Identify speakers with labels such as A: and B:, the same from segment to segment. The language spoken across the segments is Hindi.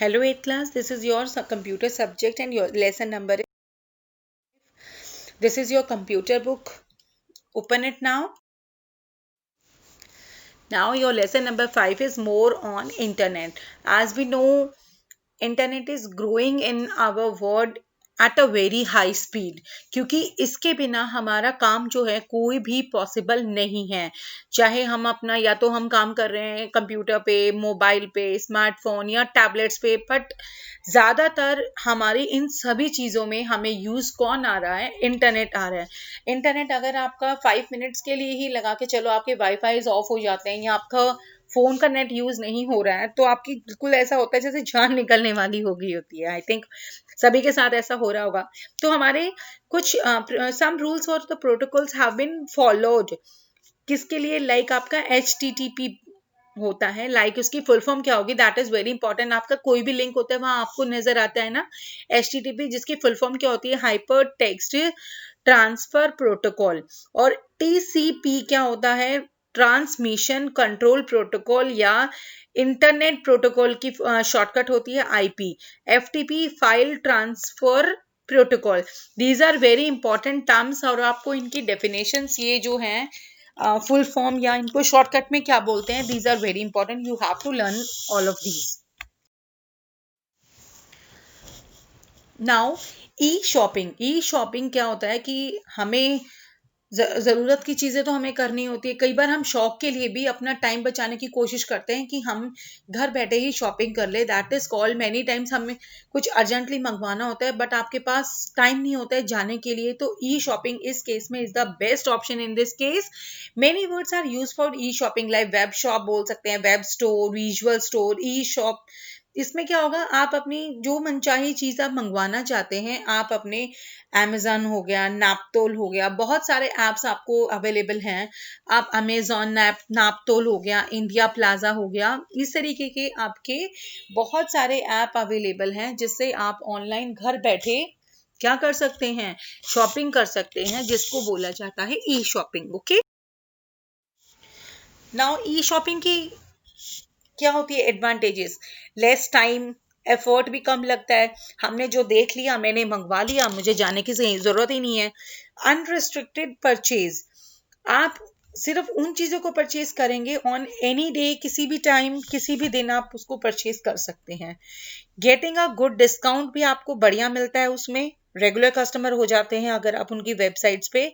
A: Hello 8th class, this is your computer subject and your lesson number. This is your computer book. Open it now. Now your lesson number 5 is more on internet. As we know, internet is growing in our world at a very high speed, क्योंकि इसके बिना हमारा काम जो है कोई भी पॉसिबल नहीं है। चाहे हम अपना या तो हम काम कर रहे हैं कंप्यूटर पे, मोबाइल पे, स्मार्टफोन या टैबलेट्स पे, बट ज़्यादातर हमारी इन सभी चीज़ों में हमें यूज़ कौन आ रहा है? इंटरनेट आ रहा है। इंटरनेट अगर आपका 5 मिनट्स के लिए ही लगा के चलो, आपके वाईफाई ऑफ हो जाते हैं या आपका फोन का नेट यूज नहीं हो रहा है, तो आपकी बिल्कुल ऐसा होता है जैसे जान निकलने वाली हो गई होती है। आई थिंक सभी के साथ ऐसा हो रहा होगा। तो हमारे कुछ सम रूल्स और the protocols have been followed. किसके लिए? लाइक आपका HTTP होता है, लाइक उसकी फुल फॉर्म क्या होगी? That is very important. आपका कोई भी लिंक होता है वहां आपको नजर आता है ना HTTP, जिसकी फुल फॉर्म क्या होती है? Hypertext transfer protocol. और TCP क्या होता है? ट्रांसमिशन कंट्रोल प्रोटोकॉल या इंटरनेट प्रोटोकॉल की शॉर्टकट होती है IP। FTP file transfer protocol. These are very important terms और आपको इनकी डेफिनेशंस ये जो हैं फुल फॉर्म या इनको शॉर्टकट में क्या बोलते हैं, these are very important, you have to learn all of these. Now e shopping क्या होता है कि हमें ज़रूरत की चीज़ें तो हमें करनी होती है। कई बार हम शौक के लिए भी अपना टाइम बचाने की कोशिश करते हैं कि हम घर बैठे ही शॉपिंग कर ले। That is called, many times हमें कुछ अर्जेंटली मंगवाना होता है बट आपके पास टाइम नहीं होता है जाने के लिए, तो ई शॉपिंग इस केस में is the best option in this case. Many words are use for e shopping, like web shop बोल सकते हैं, web store, visual store, e shop. इसमें क्या होगा? आप अपनी जो मनचाही चीज़ आप मंगवाना चाहते हैं, आप अपने अमेज़न हो गया, नापतोल हो गया, बहुत सारे ऐप्स आपको अवेलेबल हैं। आप अमेज़न नापतोल हो गया, इंडिया प्लाजा हो गया, इस तरीके के आपके बहुत सारे ऐप अवेलेबल हैं जिससे आप ऑनलाइन घर बैठे क्या कर सकते हैं? शॉपिंग कर सकते हैं, जिसको बोला जाता है ई shopping. Okay, now e shopping की क्या होती है एडवांटेजेस? लेस टाइम, एफर्ट भी कम लगता है। हमने जो देख लिया, मैंने मंगवा लिया, मुझे जाने की जरूरत ही नहीं है। अनरिस्ट्रिक्टेड परचेज, आप सिर्फ उन चीजों को परचेज करेंगे ऑन एनी डे, किसी भी टाइम, किसी भी दिन आप उसको परचेज कर सकते हैं। गेटिंग अ गुड डिस्काउंट भी आपको बढ़िया मिलता है उसमें। रेगुलर कस्टमर हो जाते हैं अगर आप उनकी वेबसाइट्स पे,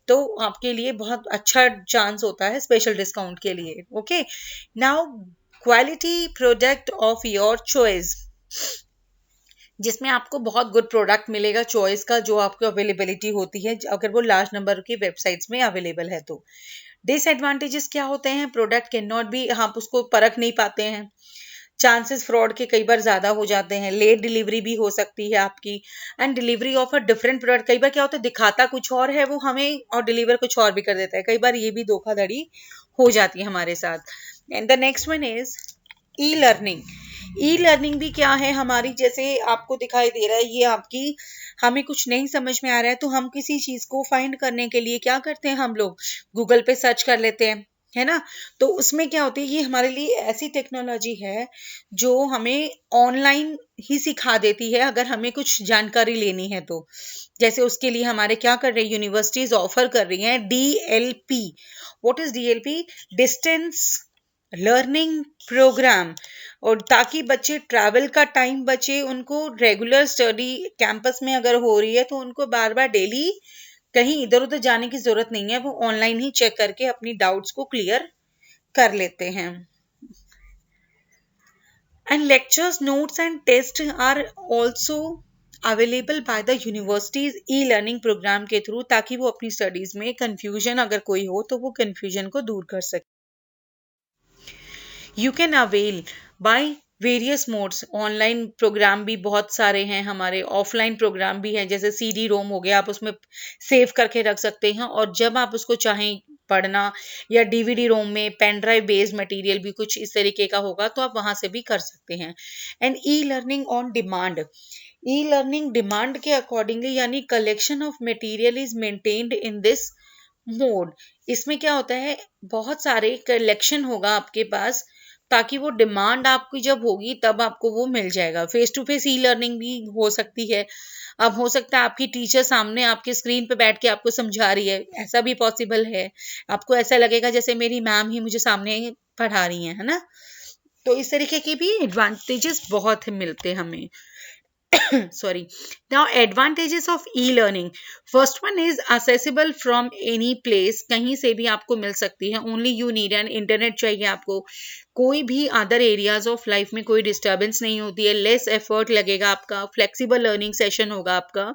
A: तो आपके लिए बहुत अच्छा चांस होता है स्पेशल डिस्काउंट के लिए। Okay, now quality product of your choice, जिसमें आपको बहुत गुड प्रोडक्ट मिलेगा चॉइस का, जो आपको अवेलेबिलिटी होती है अगर वो लार्ज नंबर की वेबसाइट्स में अवेलेबल है तो। डिसएडवांटेजेस क्या होते हैं? प्रोडक्ट कैन नॉट बी, आप उसको परख नहीं पाते हैं। चांसेस फ्रॉड के कई बार ज़्यादा हो जाते हैं। लेट डिलीवरी भी हो सकती है आपकी। And delivery of a different product, कई बार क्या होता है दिखाता कुछ और है वो हमें और डिलीवर कुछ और भी कर देता है। कई बार ये भी धोखाधड़ी हो जाती है हमारे साथ। And the next one is e learning. E learning भी क्या है हमारी? जैसे आपको दिखाई दे रहा है ये आपकी, हमें कुछ नहीं समझ में आ रहा है तो हम किसी चीज़ को फाइंड करने के लिए क्या करते हैं? हम लोग गूगल पे सर्च कर लेते हैं, है ना? तो उसमें क्या होती है, ये हमारे लिए ऐसी टेक्नोलॉजी है जो हमें ऑनलाइन ही सिखा देती है अगर हमें कुछ जानकारी लेनी है तो। जैसे उसके लिए हमारे क्या कर रहे हैं, यूनिवर्सिटीज ऑफर कर रही हैं DLP। What is DLP? Distance learning program. और ताकि बच्चे ट्रैवल का टाइम बचे, उनको रेगुलर स्टडी कैंपस में अगर हो रही है तो उनको बार बार डेली कहीं इधर उधर जाने की जरूरत नहीं है, वो ऑनलाइन ही चेक करके अपनी डाउट्स को क्लियर कर लेते हैं। And lectures, notes and test are also available by the universities e learning program के थ्रू, ताकि वो अपनी स्टडीज में कंफ्यूजन अगर कोई हो तो वो कंफ्यूजन को दूर कर सके। You can avail by various modes, online program भी बहुत सारे हैं हमारे, ऑफलाइन प्रोग्राम भी हैं, जैसे CD-ROM हो गया, आप उसमें सेव करके रख सकते हैं और जब आप उसको चाहें पढ़ना, या DVD-ROM में पेन ड्राइव बेस्ड मटेरियल भी कुछ इस तरीके का होगा तो आप वहां से भी कर सकते हैं। And e learning on demand, e learning demand के अकॉर्डिंगली, यानी collection of material is maintained in this mode. इसमें क्या होता है, बहुत सारे कलेक्शन होगा आपके पास, ताकि वो डिमांड आपकी जब होगी तब आपको वो मिल जाएगा। Face to face e learning भी हो सकती है। अब हो सकता है आपकी टीचर सामने आपके स्क्रीन पे बैठ के आपको समझा रही है, ऐसा भी पॉसिबल है। आपको ऐसा लगेगा जैसे मेरी मैम ही मुझे सामने पढ़ा रही है ना। तो इस तरीके की भी एडवांटेजेस बहुत मिलते हैं हमें। Sorry. Now advantages of e-learning. First one is accessible from any place. कहीं से भी आपको मिल सकती है। Only you need an internet चाहिए आपको। कोई भी अदर एरियाज ऑफ लाइफ में कोई डिस्टर्बेंस नहीं होती है। लेस एफर्ट लगेगा आपका। फ्लेक्सिबल लर्निंग सेशन होगा आपका,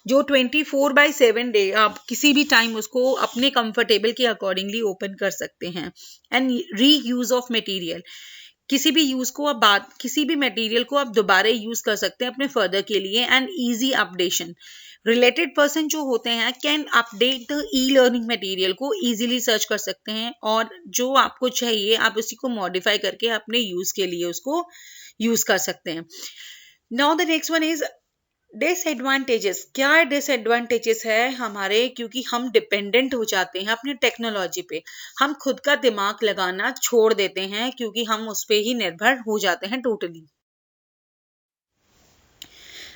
A: जो 24/7 डे आप किसी भी टाइम उसको अपने कंफर्टेबल के अकॉर्डिंगली ओपन कर सकते हैं। And re use of material, किसी भी यूज को आप किसी भी मटेरियल को आप दोबारा यूज कर सकते हैं अपने फर्दर के लिए। And easy updation, related person जो होते हैं can update the e learning material को इजीली सर्च कर सकते हैं, और जो आपको चाहिए आप उसी को मॉडिफाई करके अपने यूज के लिए उसको यूज कर सकते हैं। Now the next one is disadvantages. क्या डिसएडवांटेजेस है हमारे, क्योंकि हम डिपेंडेंट हो जाते हैं अपनी टेक्नोलॉजी पे। हम खुद का दिमाग लगाना छोड़ देते हैं क्योंकि हम उस पे ही निर्भर हो जाते हैं totally.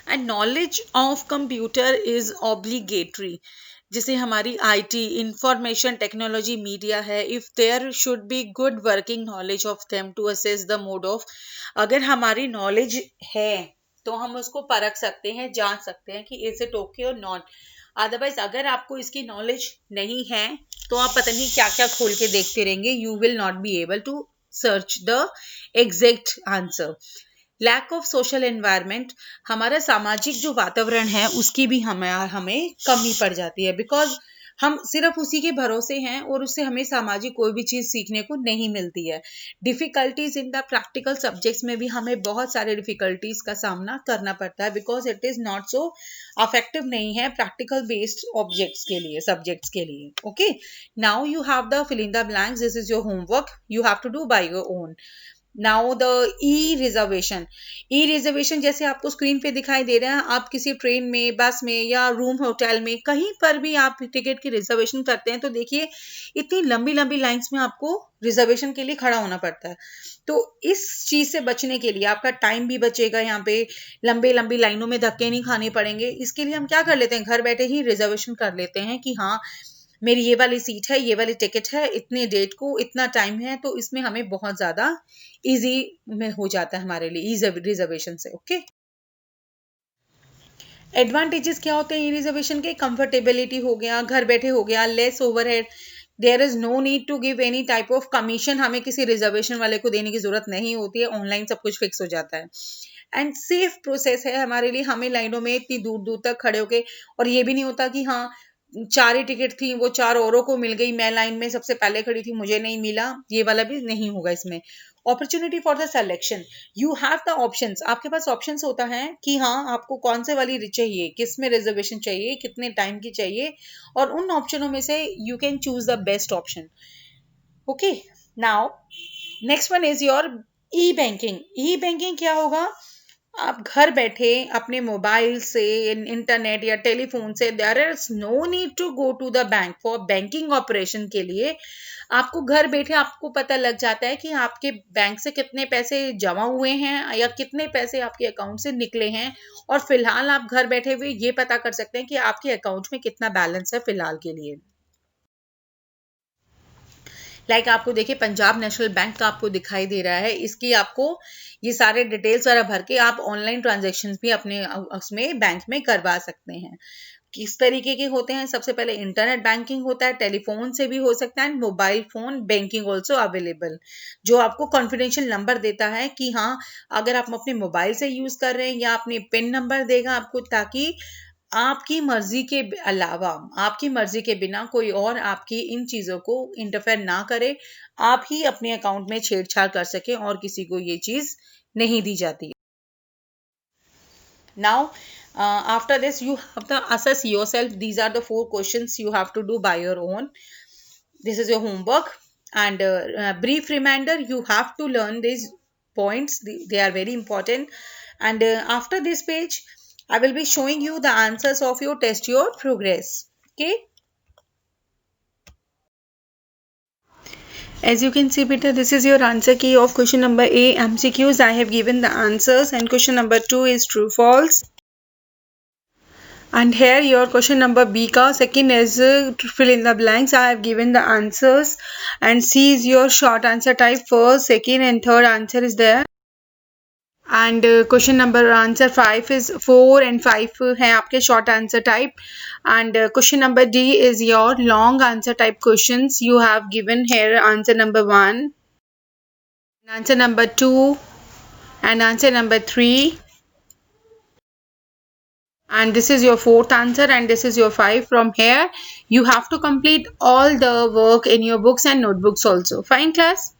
A: And knowledge of computer is obligatory. जैसे हमारी आईटी, इंफॉर्मेशन टेक्नोलॉजी, मीडिया है, if there should be good working knowledge of them to access the mode of. अगर हमारी नॉलेज है तो हम उसको परख सकते हैं, जान सकते हैं कि इज इट ओके और नॉट। अदरवाइज अगर आपको इसकी नॉलेज नहीं है तो आप पता नहीं क्या क्या खोल के देखते रहेंगे, you will not be able to search the exact answer. Lack of social environment, हमारा सामाजिक जो वातावरण है उसकी भी हमें कमी पड़ जाती है, बिकॉज हम सिर्फ उसी के भरोसे हैं और उससे हमें सामाजिक कोई भी चीज सीखने को नहीं मिलती है। Difficulties in the practical subjects में भी हमें बहुत सारे डिफिकल्टीज का सामना करना पड़ता है, because it is not so affective नहीं है प्रैक्टिकल बेस्ड ऑब्जेक्ट्स के लिए, सब्जेक्ट्स के लिए। Okay, now you have the fill in the blanks, this is your homework, you have to do by your own. Now the e reservation. E reservation जैसे आपको स्क्रीन पे दिखाई दे रहा है, आप किसी ट्रेन में, बस में या रूम होटल में कहीं पर भी आप टिकट की रिजर्वेशन करते हैं तो देखिए इतनी लंबी लंबी लाइंस में आपको रिजर्वेशन के लिए खड़ा होना पड़ता है। तो इस चीज से बचने के लिए आपका टाइम भी बचेगा, यहाँ पे लंबे लंबी लाइनों में धक्के नहीं खाने पड़ेंगे। इसके लिए हम क्या कर लेते हैं, घर बैठे ही रिजर्वेशन कर लेते हैं कि हाँ मेरी ये वाली सीट है, ये वाली टिकट है, इतने डेट को इतना टाइम है, तो इसमें हमें बहुत ज्यादा इजी में हो जाता है हमारे लिए रिजर्वेशन से। ओके, एडवांटेजेस क्या होते हैं रिजर्वेशन के, कंफर्टेबिलिटी हो गया, घर बैठे हो गया, less overhead, there is no need to give any type of commission, हमें किसी रिजर्वेशन वाले को देने की जरूरत नहीं होती है, ऑनलाइन सब कुछ फिक्स हो जाता है। एंड सेफ प्रोसेस है हमारे लिए, हमें लाइनों में इतनी दूर दूर तक खड़े होके, और ये भी नहीं होता कि हाँ 4 ही टिकट थी, वो 4 औरों को मिल गई, मैं लाइन में सबसे पहले खड़ी थी, मुझे नहीं मिला, ये वाला भी नहीं होगा इसमें। Opportunity for the selection, you have the options, आपके पास ऑप्शंस होता है कि हाँ आपको कौन से वाली चाहिए, किस में रिजर्वेशन चाहिए, कितने टाइम की चाहिए, और उन ऑप्शनों में से you can choose the best option. Okay, now next one is your E banking. E banking क्या होगा, आप घर बैठे अपने मोबाइल से, इंटरनेट या टेलीफोन से, there is no need to go to the bank for banking operation के लिए, आपको घर बैठे आपको पता लग जाता है कि आपके बैंक से कितने पैसे जमा हुए हैं या कितने पैसे आपके अकाउंट से निकले हैं, और फिलहाल आप घर बैठे हुए ये पता कर सकते हैं कि आपके अकाउंट में कितना बैलेंस है फिलहाल के लिए। लाइक आपको देखिए पंजाब नेशनल बैंक का आपको दिखाई दे रहा है, इसकी आपको ये सारे डिटेल्स वगैरह भर के आप ऑनलाइन ट्रांजैक्शंस भी अपने उसमें बैंक में करवा सकते हैं। किस तरीके के होते हैं, सबसे पहले इंटरनेट बैंकिंग होता है, टेलीफोन से भी हो सकता है, mobile phone banking also available, जो आपको कॉन्फिडेंशियल नंबर देता है कि हाँ अगर आप अपने मोबाइल से यूज कर रहे हैं, या अपने पिन नंबर देगा आपको, ताकि आपकी मर्जी के अलावा, आपकी मर्जी के बिना कोई और आपकी इन चीजों को इंटरफेयर ना करे, आप ही अपने अकाउंट में छेड़छाड़ कर सके और किसी को ये चीज नहीं दी जाती। Now, after this, you have to assess yourself. These are the 4 questions you have to do by your own. This is your homework. And brief reminder, you have to learn these points. They are very important. And after this page, I will be showing you the answers of your test, your progress. Okay. As you can see, beta, this is your answer key of question number A, MCQs. I have given the answers, and question number 2 is true false. And here your question number B ka second is to fill in the blanks. I have given the answers, and C is your short answer type. First, second and third answer is there. And question number answer 5 is 4 and 5 है आपके short answer type. And question number D is your long answer type questions. You have given here answer number 1, answer number 2, and answer number 3. And this is your fourth answer, and this is your 5. From here you have to complete all the work in your books and notebooks also. Fine, class?